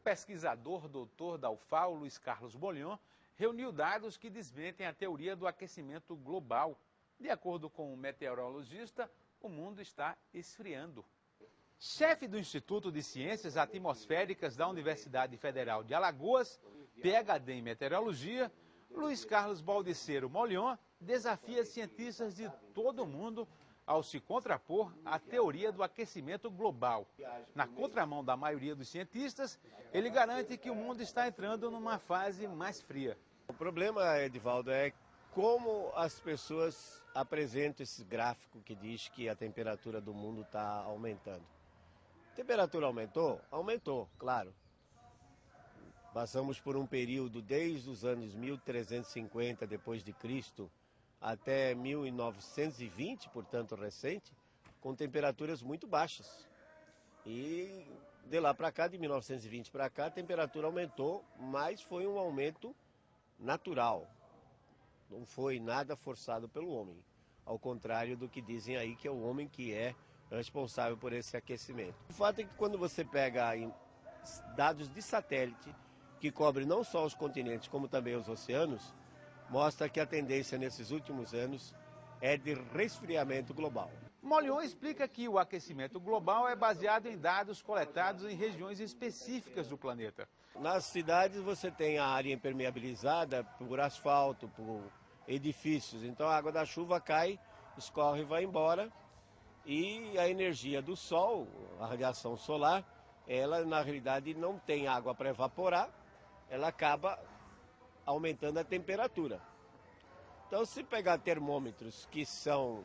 pesquisador doutor da UFAO, Luiz Carlos Bolhon, reuniu dados que desmentem a teoria do aquecimento global. De acordo com o meteorologista, o mundo está esfriando. Chefe do Instituto de Ciências Atmosféricas da Universidade Federal de Alagoas, PhD em Meteorologia, Luiz Carlos Baldiceiro Bolhon desafia cientistas de todo o mundo ao se contrapor à teoria do aquecimento global. Na contramão da maioria dos cientistas, ele garante que o mundo está entrando numa fase mais fria. O problema, Edivaldo, é como as pessoas apresentam esse gráfico que diz que a temperatura do mundo está aumentando. A temperatura aumentou? Aumentou, claro. Passamos por um período desde os anos 1350 depois de Cristo até 1920, portanto recente, com temperaturas muito baixas. E de lá para cá, de 1920 para cá, a temperatura aumentou, mas foi um aumento natural. Não foi nada forçado pelo homem. Ao contrário do que dizem aí, que é o homem que é responsável por esse aquecimento. O fato é que quando você pega dados de satélite, que cobre não só os continentes, como também os oceanos, mostra que a tendência nesses últimos anos é de resfriamento global. Bolhon explica que o aquecimento global é baseado em dados coletados em regiões específicas do planeta. Nas cidades você tem a área impermeabilizada por asfalto, por edifícios, então a água da chuva cai, escorre e vai embora, e a energia do sol, a radiação solar, ela na realidade não tem água para evaporar, ela acaba aumentando a temperatura. Então, se pegar termômetros que estão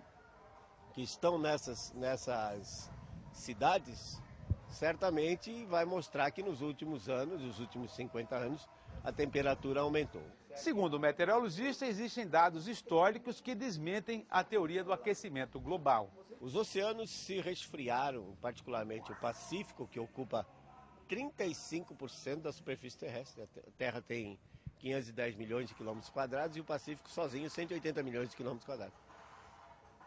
nessas cidades, certamente vai mostrar que nos últimos anos, nos últimos 50 anos, a temperatura aumentou. Segundo o meteorologista, existem dados históricos que desmentem a teoria do aquecimento global. Os oceanos se resfriaram, particularmente o Pacífico, que ocupa 35% da superfície terrestre. A Terra tem 510 milhões de quilômetros quadrados e o Pacífico sozinho 180 milhões de quilômetros quadrados.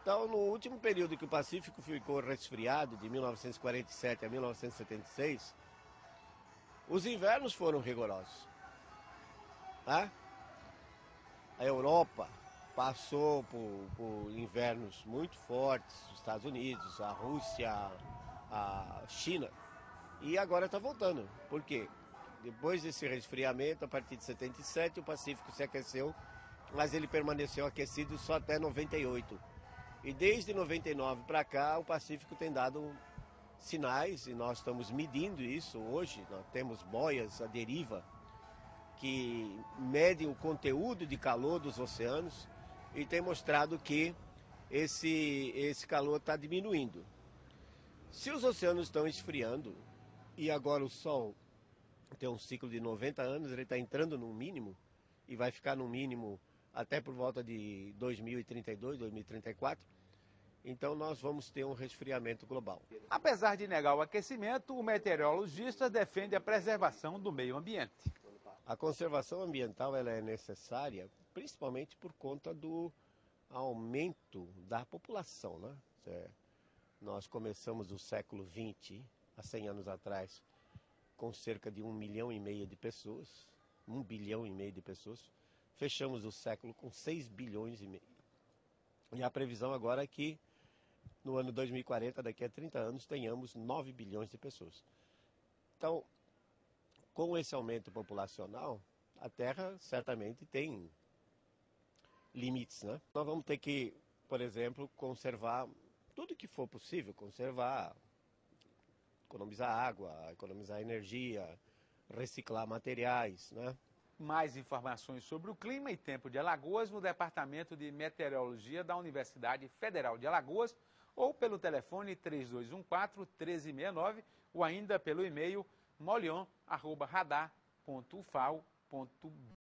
Então, no último período que o Pacífico ficou resfriado, de 1947 a 1976, os invernos foram rigorosos. Tá? A Europa passou por invernos muito fortes, os Estados Unidos, a Rússia, a China, e agora está voltando. Por quê? Depois desse resfriamento, a partir de 77, o Pacífico se aqueceu, mas ele permaneceu aquecido só até 98. E desde 99 para cá, o Pacífico tem dado sinais, e nós estamos medindo isso hoje. Nós temos boias à deriva que medem o conteúdo de calor dos oceanos e tem mostrado que esse calor está diminuindo. Se os oceanos estão esfriando e agora o Sol tem um ciclo de 90 anos, ele está entrando no mínimo e vai ficar no mínimo até por volta de 2032, 2034, então nós vamos ter um resfriamento global. Apesar de negar o aquecimento, o meteorologista defende a preservação do meio ambiente. A conservação ambiental ela é necessária principalmente por conta do aumento da população, né? Nós começamos o século XX, há 100 anos atrás, com cerca de 1,5 milhão de pessoas, 1,5 bilhão de pessoas. Fechamos o século com 6,5 bilhões. E a previsão agora é que no ano 2040, daqui a 30 anos, tenhamos 9 bilhões de pessoas. Então, com esse aumento populacional, a Terra certamente tem limites, né? Nós vamos ter que, por exemplo, conservar tudo que for possível, conservar, economizar água, economizar energia, reciclar materiais, né? Mais informações sobre o clima e tempo de Alagoas no Departamento de Meteorologia da Universidade Federal de Alagoas ou pelo telefone 3214-1369 ou ainda pelo e-mail molion@radar.ufal.br.